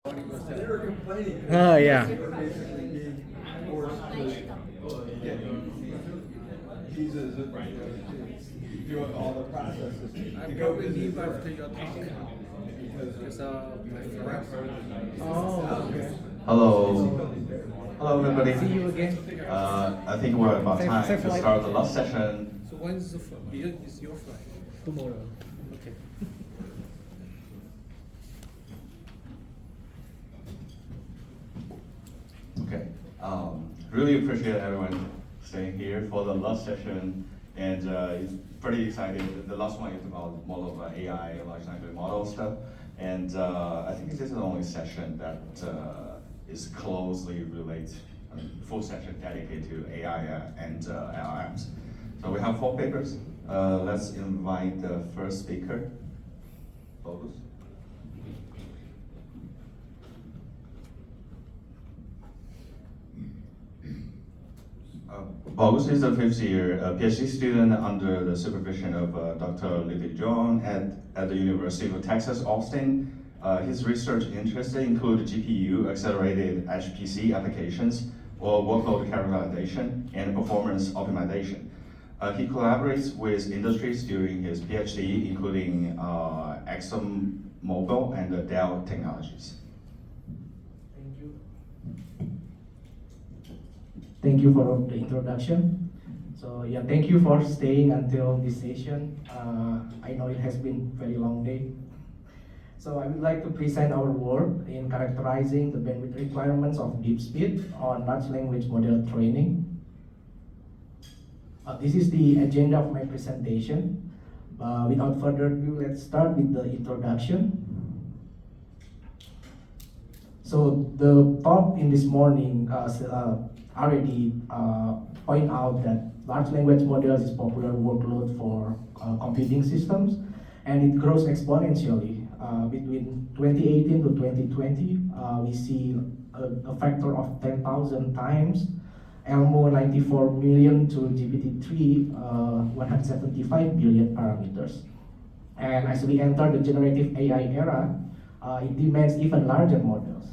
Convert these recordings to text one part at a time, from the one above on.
They were complaining. Oh, yeah. They were basically being forced to get visas and do all the processes I to go probably visit leave Europe. after your talk because my friends. Oh, okay. Hello. Hello, everybody. See you again. I think we're about Safe- time safe to flight. start the last session. So when is the is your flight? Tomorrow. Okay. Okay. Really appreciate everyone staying here for the last session, and it's pretty excited. The last one is about more of AI, large language model stuff, and I think this is the only session that is closely related, full session dedicated to AI and LLMs. So we have 4 papers. Let's invite the first speaker. Focus. Bogus is a 5th-year PhD student under the supervision of Dr. Lily Zhong at the University of Texas, Austin. His research interests include GPU, accelerated HPC applications, or workload characterization and performance optimization. He collaborates with industries during his PhD, including ExxonMobil and Dell Technologies. Thank you. Thank you for the introduction. So yeah, thank you for staying until this session. I know it has been a very long day. So I would like to present our work in characterizing the bandwidth requirements of DeepSpeed on large language model training. This is the agenda of my presentation. Without further ado, let's start with the introduction. So the talk in this morning already point out that large language models is popular workload for computing systems, and it grows exponentially. Between 2018 to 2020, we see a factor of 10,000 times, Elmo 94 million to GPT-3, 175 billion parameters. And as we enter the generative AI era, it demands even larger models.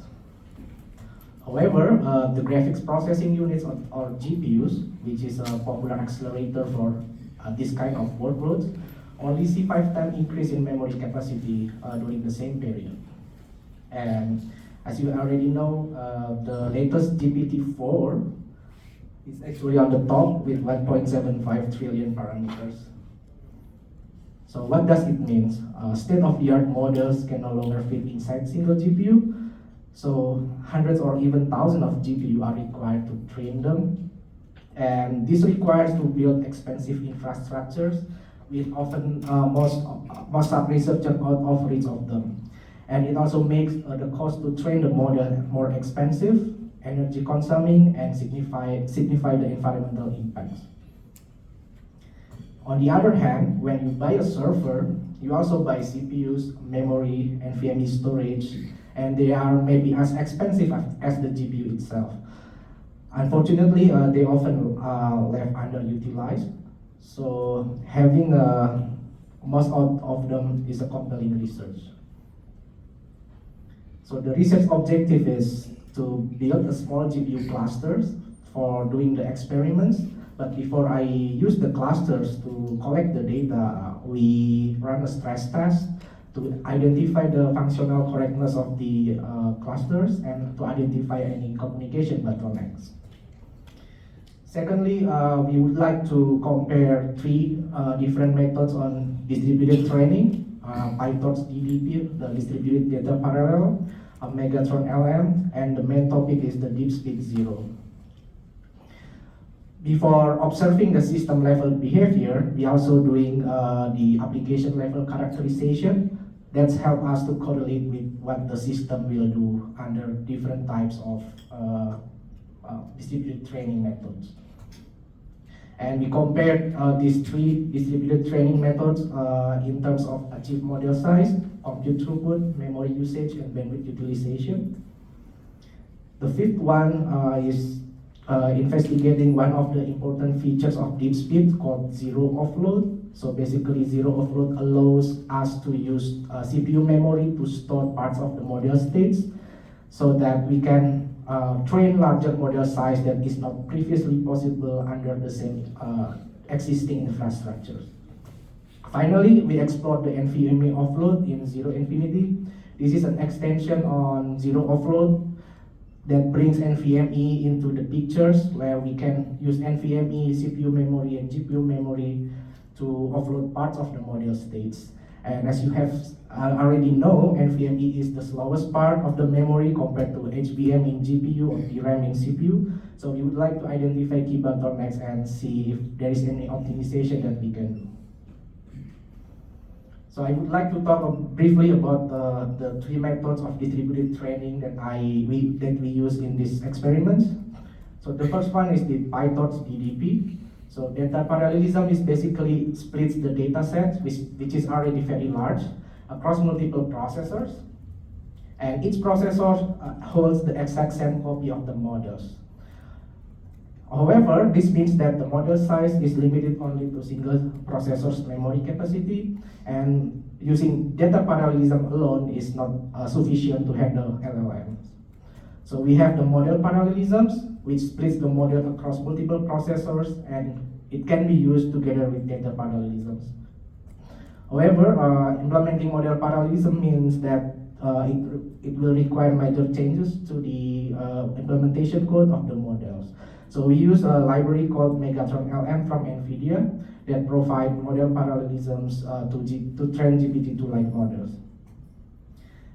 However, the graphics processing units or GPUs, which is a popular accelerator for this kind of workloads, only see 5-time increase in memory capacity during the same period. And as you already know, the latest GPT-4 is actually on the top with 1.75 trillion parameters. So what does it mean? State-of-the-art models can no longer fit inside single GPU. So hundreds or even thousands of GPU are required to train them. And this requires to build expensive infrastructures with often most researchers out of reach of them. And it also makes the cost to train the model more expensive, energy consuming, and signify the environmental impacts. On the other hand, when you buy a server, you also buy CPUs, memory, and NVMe storage, and they are maybe as expensive as the GPU itself. Unfortunately, they often left underutilized. So having most of them is a compelling research. So the research objective is to build a small GPU clusters for doing the experiments. But before I use the clusters to collect the data, we run a stress test to identify the functional correctness of the clusters and to identify any communication bottlenecks. Secondly, we would like to compare 3 different methods on distributed training, PyTorch DDP, the distributed data parallel, Megatron LM, and the main topic is the DeepSpeed 0. Before observing the system level behavior, we also doing the application level characterization. That's help us to correlate with what the system will do under different types of distributed training methods. And we compared these 3 distributed training methods in terms of achieved model size, compute throughput, memory usage, and bandwidth utilization. The 5th one is investigating one of the important features of DeepSpeed called zero offload. So basically, zero offload allows us to use CPU memory to store parts of the model states so that we can train larger model size that is not previously possible under the same existing infrastructures. Finally, we explored the NVMe offload in Zero Infinity. This is an extension on Zero Offload that brings NVMe into the pictures, where we can use NVMe, CPU memory, and GPU memory to offload parts of the model states. And as you have already know, NVMe is the slowest part of the memory compared to HBM in GPU or DRAM in CPU. So we would like to identify key bottlenecks and see if there is any optimization that we can do. So I would like to talk briefly about the three methods of distributed training that we use in this experiment. So the first one is the PyTorch DDP. So data parallelism is basically splits the data set, which is already very large, across multiple processors. And each processor holds the exact same copy of the models. However, this means that the model size is limited only to single processor's memory capacity, and using data parallelism alone is not sufficient to handle LLMs. So we have the model parallelisms, which splits the model across multiple processors, and it can be used together with data parallelisms. However, implementing model parallelism means that it will require major changes to the implementation code of the models. So we use a library called Megatron LM from NVIDIA that provide model parallelisms to train GPT-2-like models.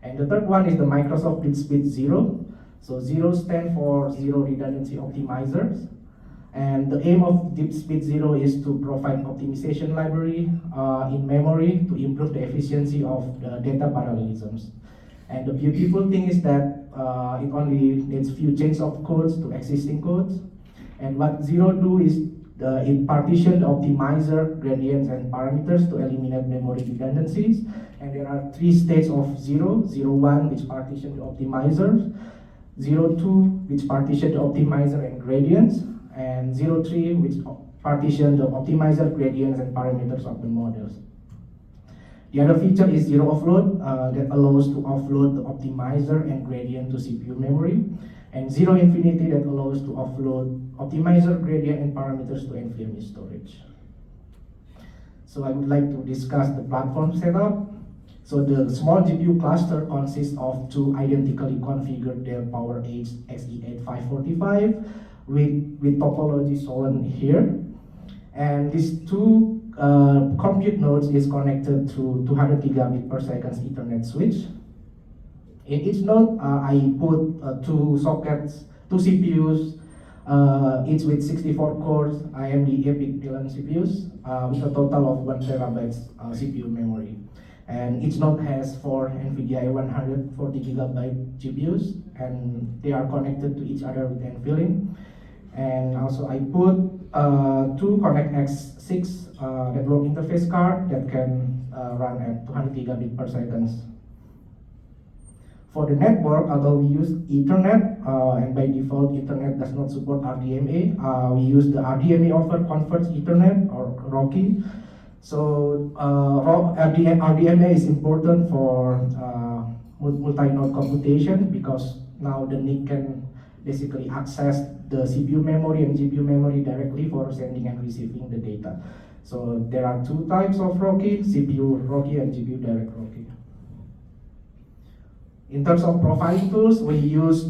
And the third one is the Microsoft DeepSpeed Zero. So Zero stands for Zero Redundancy Optimizers. And the aim of DeepSpeed Zero is to provide optimization library in memory to improve the efficiency of the data parallelisms. And the beautiful thing is that it only needs few changes of codes to existing codes. And what Zero do is it partitions the optimizer, gradients, and parameters to eliminate memory redundancies. And there are three states of Zero. 0.1, which partition the optimizers. 0.2, which partition the optimizer and gradients. And 0.3, which partition the optimizer, gradients, and parameters of the models. The other feature is Zero Offload that allows to offload the optimizer and gradient to CPU memory. And Zero Infinity that allows to offload optimizer, gradient, and parameters to NVMe storage. So I would like to discuss the platform setup. So the small GPU cluster consists of two identically configured Dell PowerEdge XE8545 with topology shown here. And these two compute nodes is connected through 200 gigabit per second Ethernet switch. In each node, I put two sockets, two CPUs, each with 64 cores, AMD EPYC Dylan CPUs, with a total of 1 terabyte CPU memory. And each node has 4 NVIDIA A140 gigabyte GPUs, and they are connected to each other with NVLink. And also I put two ConnectX-6 network interface card that can run at 200 gigabit per second. For the network, although we use Ethernet, and by default Ethernet does not support RDMA, we use the RDMA over Converged Ethernet or RoCE. So RDMA is important for multi-node computation because now the NIC can basically access the CPU memory and GPU memory directly for sending and receiving the data. So there are two types of RoCE, CPU RoCE and GPU direct RoCE. In terms of profiling tools, we use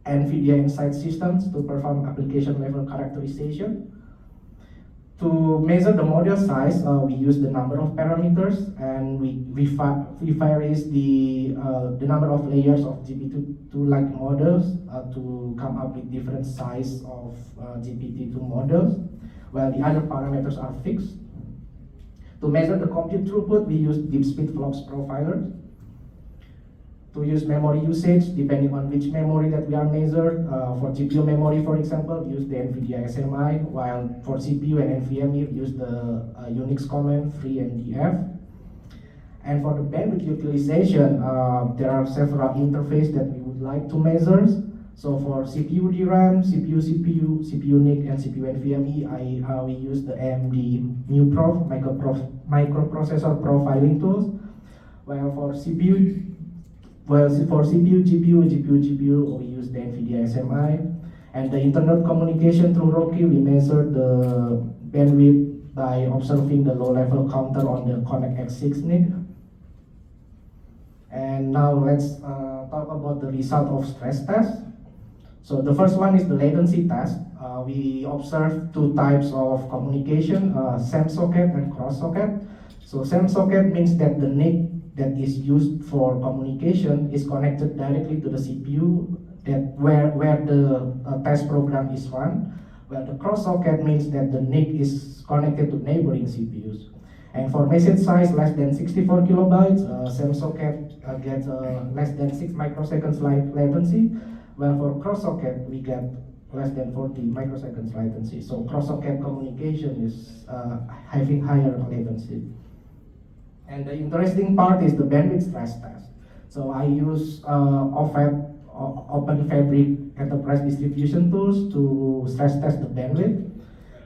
NVIDIA Insight systems to perform application level characterization. To measure the model size, we use the number of parameters, and we varies the number of layers of GPT-2-like models to come up with different size of GPT-2 models, while the other parameters are fixed. To measure the compute throughput, we use DeepSpeed Flux Profiler. To use memory usage, depending on which memory that we are measured. For GPU memory, for example, we use the NVIDIA SMI, while for CPU and NVMe, we use the Unix command free and df. And for the bandwidth utilization, there are several interfaces that we would like to measure. So for CPU DRAM, CPU NIC, and CPU NVMe, we use the AMD microprocessor profiling tools. While for CPU Well, for GPU, we use the NVIDIA SMI. And the internet communication through Rocky, we measure the bandwidth by observing the low-level counter on the Connect X6 NIC. And now let's talk about the result of stress test. So the first one is the latency test. We observe two types of communication, SAM socket and cross socket. So SAM socket means that the NIC that is used for communication is connected directly to the CPU that where the test program is run. Well, the cross socket means that the NIC is connected to neighboring CPUs. And for message size less than 64 kilobytes, SAM socket gets less than 6 microseconds latency. Well, for cross socket, we get less than 40 microseconds latency. So cross socket communication is having higher latency. And the interesting part is the bandwidth stress test. So I use Open Fabric enterprise distribution tools to stress test the bandwidth.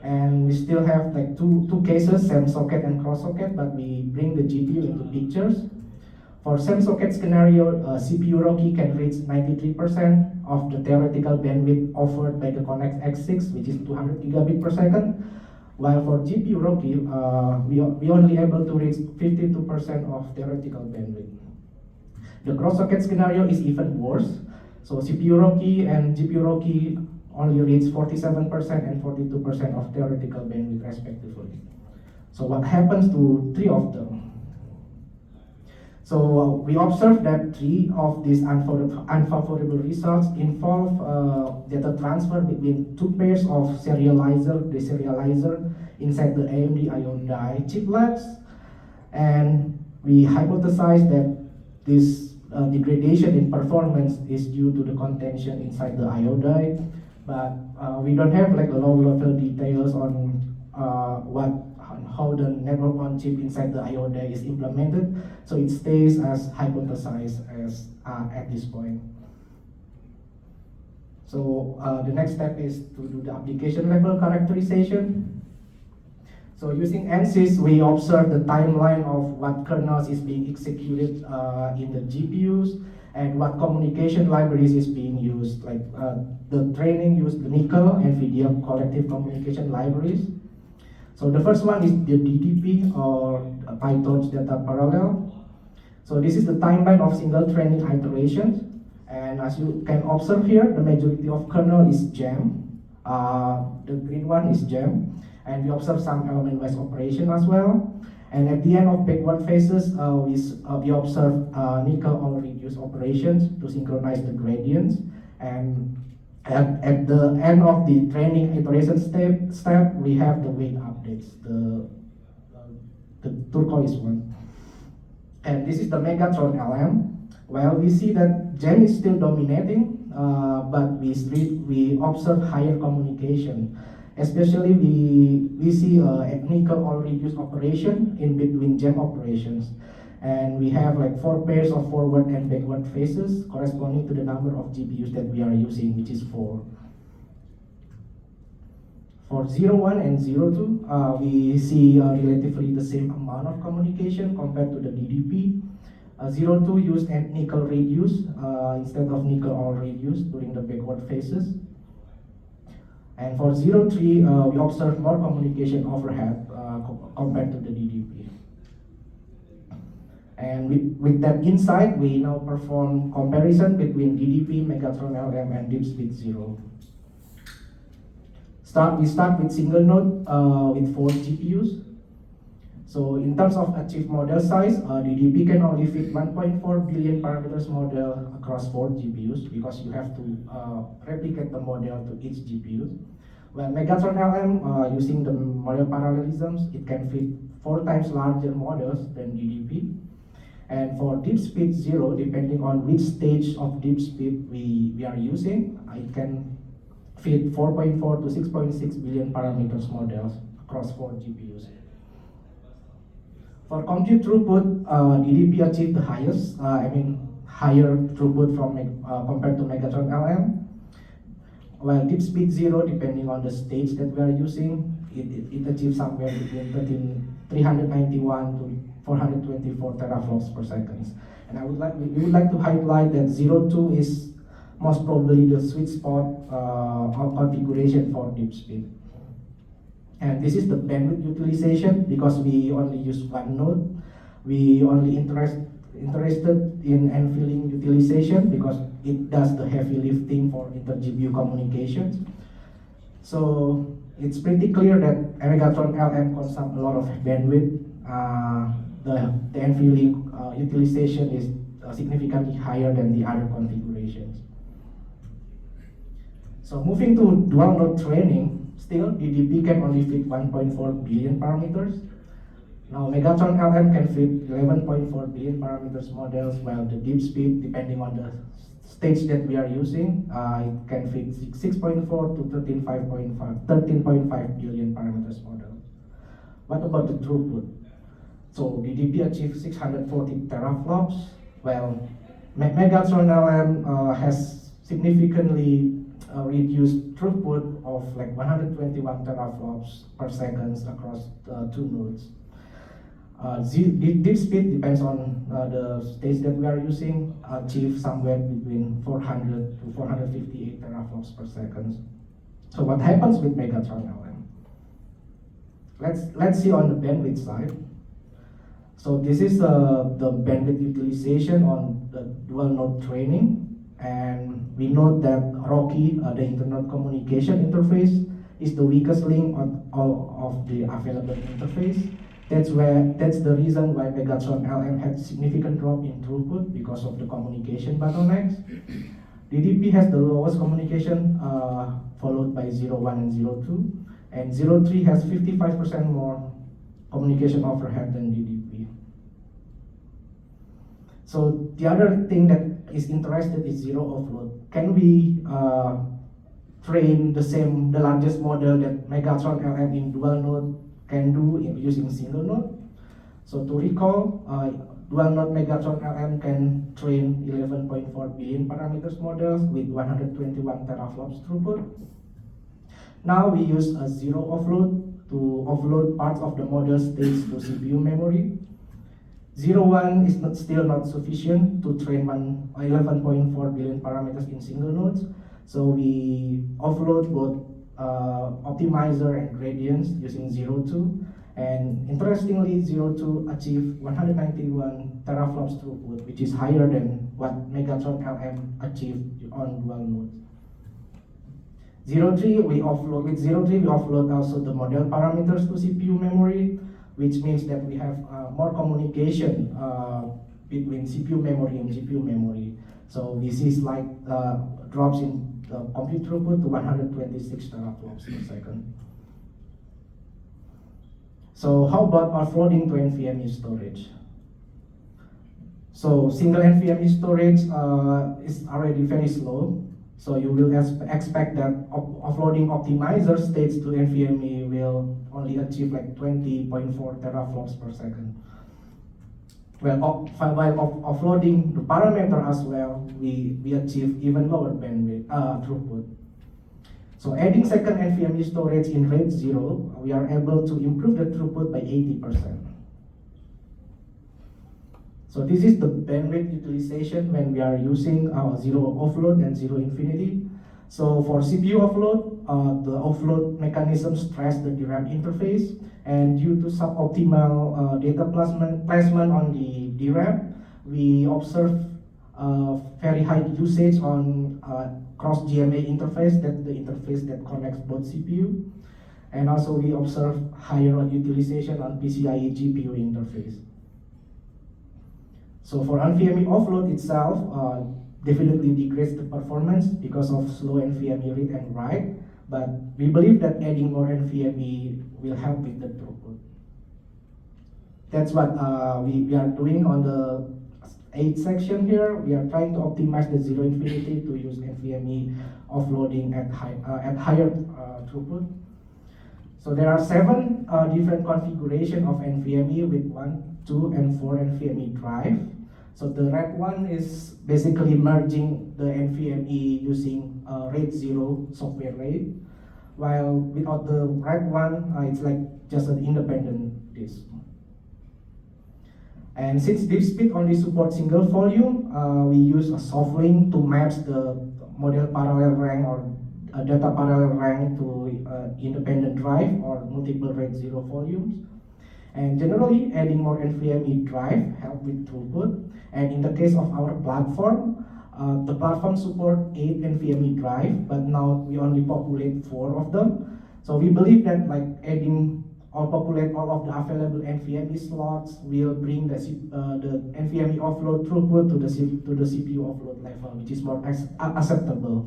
And we still have like two cases, SAM socket and cross socket, but we bring the GPU into pictures. For SAM socket scenario, CPU Rocky can reach 93% of the theoretical bandwidth offered by the Connect X6, which is 200 gigabit per second. While for GPU Rocky, we only able to reach 52% of theoretical bandwidth. The cross socket scenario is even worse. So CPU Rocky and GPU Rocky only reach 47% and 42% of theoretical bandwidth respectively. So what happens to three of them? So we observed that three of these unfavorable results involve data transfer between two pairs of deserializer inside the AMD IO die chiplets, and we hypothesize that this degradation in performance is due to the contention inside the IO die, but we don't have like a low-level details on how the network on chip inside the IO die is implemented, so it stays as hypothesized as at this point. So the next step is to do the application level characterization. So using ANSYS, we observe the timeline of what kernels is being executed in the GPUs and what communication libraries is being used. Like the training used the NICL, NVIDIA collective communication libraries. So the first one is the DDP, or PyTorch data parallel. So this is the timeline of single training iterations. And as you can observe here, the majority of kernel is jam. The green one is jam. And we observe some element-wise operation as well. And at the end of backward phases, we observe NICL or reduce operations to synchronize the gradients. And at the end of the training iteration step, we have the weight updates, the turquoise one. And this is the Megatron LM. Well, we see that Gen is still dominating, but we observe higher communication. Especially we see a NICL or reduce operation in between Gen operations. And we have like 4 pairs of forward and backward phases corresponding to the number of GPUs that we are using, which is 4. For 01 and 02, we see relatively the same amount of communication compared to the DDP. 02 used NICL reduce instead of NICL all reduce during the backward phases. And for 03, we observe more communication overhead compared to the DDP. And with that insight, we now perform comparison between DDP, Megatron LM, and DeepSpeed 0. We start with single node with 4 GPUs. So in terms of achieved model size, DDP can only fit 1.4 billion parameters model across 4 GPUs because you have to replicate the model to each GPU. When Megatron LM, using the model parallelisms, it can fit 4 times larger models than DDP. And for DeepSpeed 0, depending on which stage of DeepSpeed we are using, it can fit 4.4 to 6.6 billion parameters models across 4 GPUs. For compute throughput, DDP achieved the highest, higher throughput from compared to Megatron LM. While DeepSpeed 0, depending on the stage that we are using, it achieves somewhere between 391 to 424 teraflops per second. And we would like to highlight that 02 is most probably the sweet spot of configuration for DeepSpeed. And this is the bandwidth utilization because we only use one node. We only interested in NVLink utilization because it does the heavy lifting for inter-GPU communications. So it's pretty clear that Megatron LM consumes a lot of bandwidth. The NVLink utilization is significantly higher than the other configurations. So moving to dual node training, still DDP can only fit 1.4 billion parameters. Now Megatron LM can fit 11.4 billion parameters models, while the DeepSpeed, depending on the stage that we are using, it can fit 6.4 to 13.5 billion parameters model. What about the throughput? So DDP achieves 640 teraflops, while Megatron LM has significantly reduced throughput of like 121 teraflops per second across two nodes. DeepSpeed depends on the stage that we are using, achieve somewhere between 400 to 458 teraflops per second. So what happens with Megatron LM? Let's see on the bandwidth side. So this is the bandwidth utilization on the dual node training, and we note that RoCE, the internet communication interface, is the weakest link of the available interface. That's the reason why Megatron LM had significant drop in throughput because of the communication bottlenecks. DDP has the lowest communication, followed by 01 and 02, and 03 has 55% more communication overhead than DDP. So the other thing that is interested is zero offload. Can we train the largest model that Megatron LM in dual node can do using single node? So to recall, dual node Megatron LM can train 11.4 billion parameters models with 121 teraflops throughput. Now we use a zero offload to offload parts of the model states to CPU memory. 01 is still not sufficient to train 11.4 billion parameters in single nodes. So we offload both optimizer and gradients using 02. And interestingly, 02 achieved 191 teraflops throughput, which is higher than what Megatron LM achieved on dual nodes. 03 we offload also the model parameters to CPU memory, which means that we have more communication between CPU memory and GPU memory. So we see slight drops in compute throughput to 126 teraflops per second. So how about offloading to NVMe storage? So single NVMe storage is already very slow. So you will expect that offloading optimizer states to NVMe will only achieve like 20.4 teraflops per second. Well, while offloading the parameter as well, we achieve even lower bandwidth throughput. So adding second NVMe storage in RAID 0, we are able to improve the throughput by 80%. So this is the bandwidth utilization when we are using zero offload and zero infinity. So for CPU offload, the offload mechanism stress the DRAM interface, and due to suboptimal data placement on the DRAM, we observe very high usage on cross GMA interface, that's the interface that connects both CPU, and also we observe higher utilization on PCIe GPU interface. So for NVMe offload itself, definitely decrease the performance because of slow NVMe read and write, but we believe that adding more NVMe will help with the throughput. That's what we are doing on the 8th section here. We are trying to optimize the zero infinity to use NVMe offloading at higher throughput. So there are 7 different configurations of NVMe with 1, 2, and 4 NVMe drive. So the red one is basically merging the NVMe using RAID 0 software RAID, while without the red one, it's like just an independent disk. And since DeepSpeed only supports single volume, we use a soft link to match the model parallel rank or a data parallel rank to independent drive or multiple rate 0 volumes. And generally, adding more NVMe drive help with throughput. And in the case of our platform, the platform support 8 NVMe drive, but now we only populate 4 of them. So we believe that like adding or populate all of the available NVMe slots will bring the NVMe offload throughput to the CPU offload level, which is more acceptable.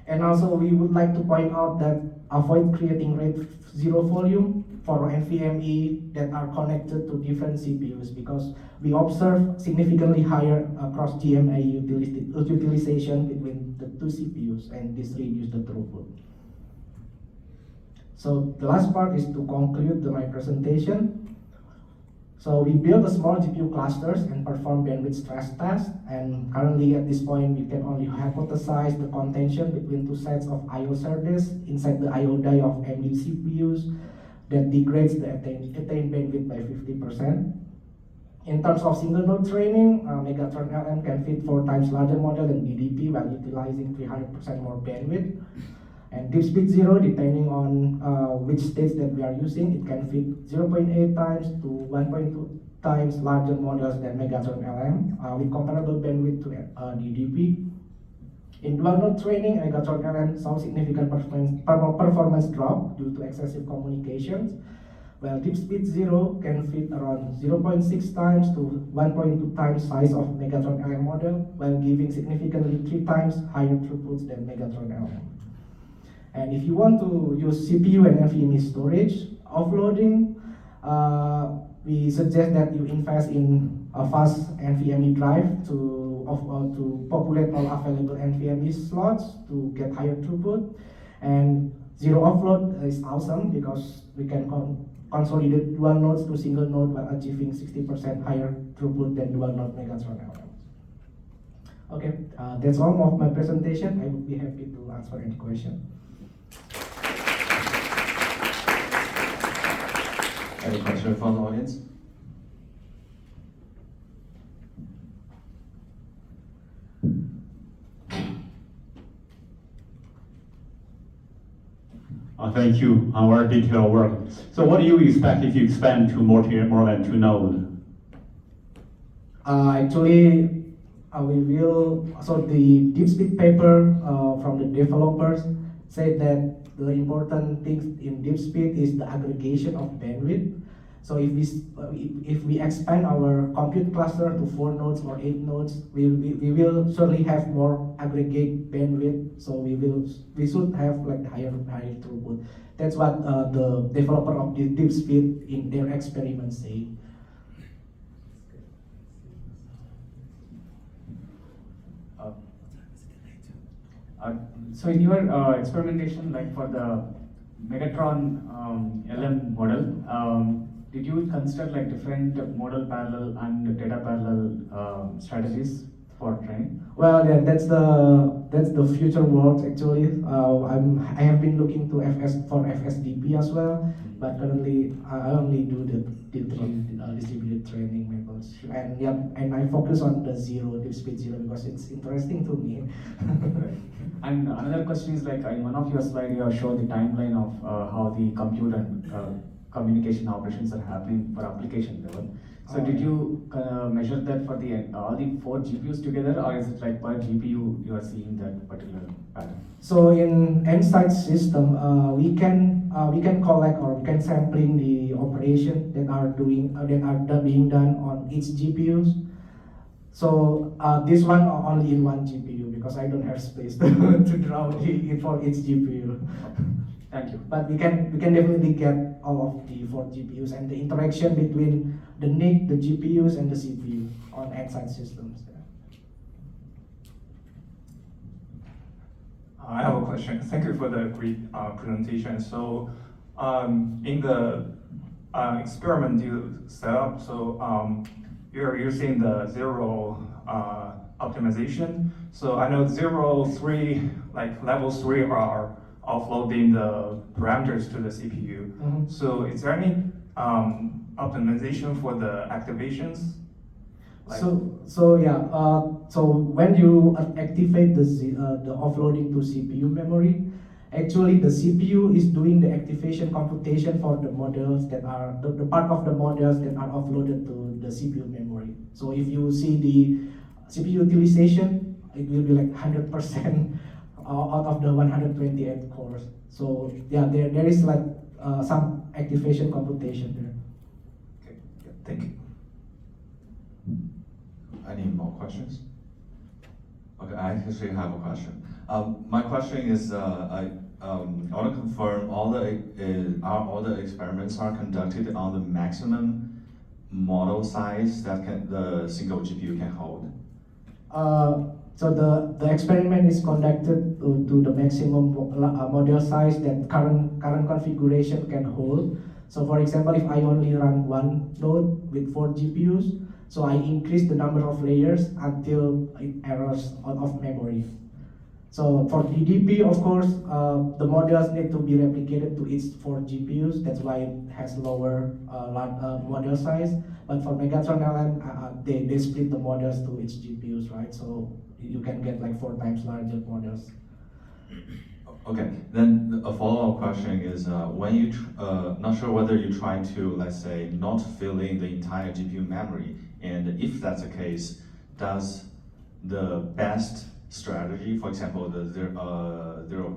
And also, we would like to point out that avoid creating RAID 0 volume for NVMe that are connected to different CPUs, because we observe significantly higher cross GMA utilization between the two CPUs, and this reduces the throughput. So the last part is to conclude my presentation. So we build a small GPU clusters and perform bandwidth stress tests, and currently at this point we can only hypothesize the contention between two sets of I/O SerDes inside the I/O die of AMD CPUs that degrades the attained bandwidth by 50%. In terms of single node training, Megatron LM can fit 4 times larger model than DDP while utilizing 300% more bandwidth. And DeepSpeed 0, depending on which stage that we are using, it can fit 0.8 times to 1.2 times larger models than Megatron LM with comparable bandwidth to DDP. In dual node training, Megatron LM saw significant performance drop due to excessive communications, while DeepSpeed 0 can fit around 0.6 times to 1.2 times size of Megatron LM model, while giving significantly 3 times higher throughputs than Megatron LM. And if you want to use CPU and NVMe storage offloading, we suggest that you invest in a fast NVMe drive to populate all available NVMe slots to get higher throughput. And zero offload is awesome because we can consolidate dual nodes to single node while achieving 60% higher throughput than dual node Megatron LM. Okay, that's all of my presentation. I would be happy to answer any question. Any question from the audience? Thank you on our detailed work. So what do you expect if you expand to more than 2 nodes? Actually, we will, so the DeepSpeed paper from the developers said that the important things in DeepSpeed is the aggregation of bandwidth. So if we expand our compute cluster to 4 nodes or 8 nodes, we will certainly have more aggregate bandwidth. So we should have like higher throughput. That's what the developer of the DeepSpeed in their experiments say. So in your experimentation, like for the Megatron LM model, did you consider like different model parallel and data parallel strategies for training? Well, yeah, that's the future world actually. I have been looking to FSDP as well, but currently I only do the distributed training methods, and I focus on the DeepSpeed 0 because it's interesting to me. And another question is like in one of your slides you have shown the timeline of how the compute and communication operations are happening for application level. So did you measure that for all the 4 GPUs together, or is it like per GPU you are seeing that particular pattern? So in N-side system, we can collect or we can sampling the operation that are being done on each GPUs. So this one only in one GPU because I don't have space to draw it for each GPU. Thank you. But we can definitely get all of the 4 GPUs and the interaction between the NIC, the GPUs, and the CPU on N-side systems. I have a question. Thank you for the great presentation. So in the experiment you set up, so you're using the 0 optimization. So I know 0, 3, like level 3 are offloading the parameters to the CPU. Mm-hmm. So is there any optimization for the activations? Like- So when you activate the offloading to CPU memory, actually the CPU is doing the activation computation for the models that are the part of the models that are offloaded to the CPU memory. So if you see the CPU utilization, it will be like 100% out of the 128 cores. So yeah, there is like some activation computation there. Okay, yeah, thank you. Any more questions? Okay, I actually have a question. My question is, I want to confirm all the experiments are conducted on the maximum model size that the single GPU can hold. So the experiment is conducted to the maximum model size that current configuration can hold. So for example, if I only run one node with 4 GPUs, so I increase the number of layers until it errors out of memory. So for DDP, of course, the models need to be replicated to its 4 GPUs. That's why it has lower model size. But for Megatron LM, they split the models to its GPUs, right? So you can get like 4 times larger models. Okay, then a follow-up question is, when you, not sure whether you try to, let's say, not fill in the entire GPU memory, and if that's the case, does the best strategy, for example, the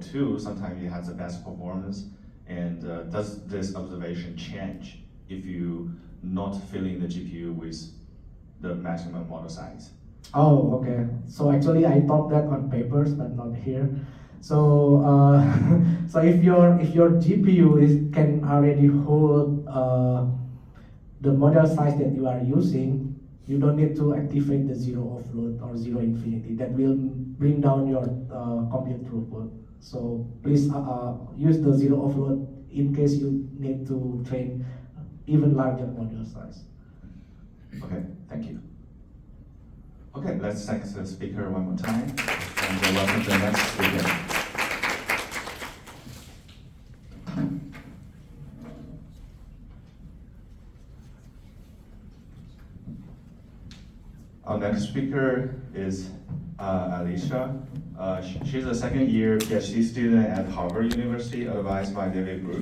02, sometimes it has the best performance, and does this observation change if you not fill in the GPU with the maximum model size? Oh, okay. So actually, I taught that on papers, but not here. So, so if your GPU can already hold the model size that you are using, you don't need to activate the zero offload or zero infinity. That will bring down your compute throughput. So please use the zero offload in case you need to train even larger model size. Okay, thank you. Okay, let's thank the speaker one more time, and welcome to the next speaker. Our next speaker is Alicia. She's a second-year PhD student at Harvard University, advised by David Brooks.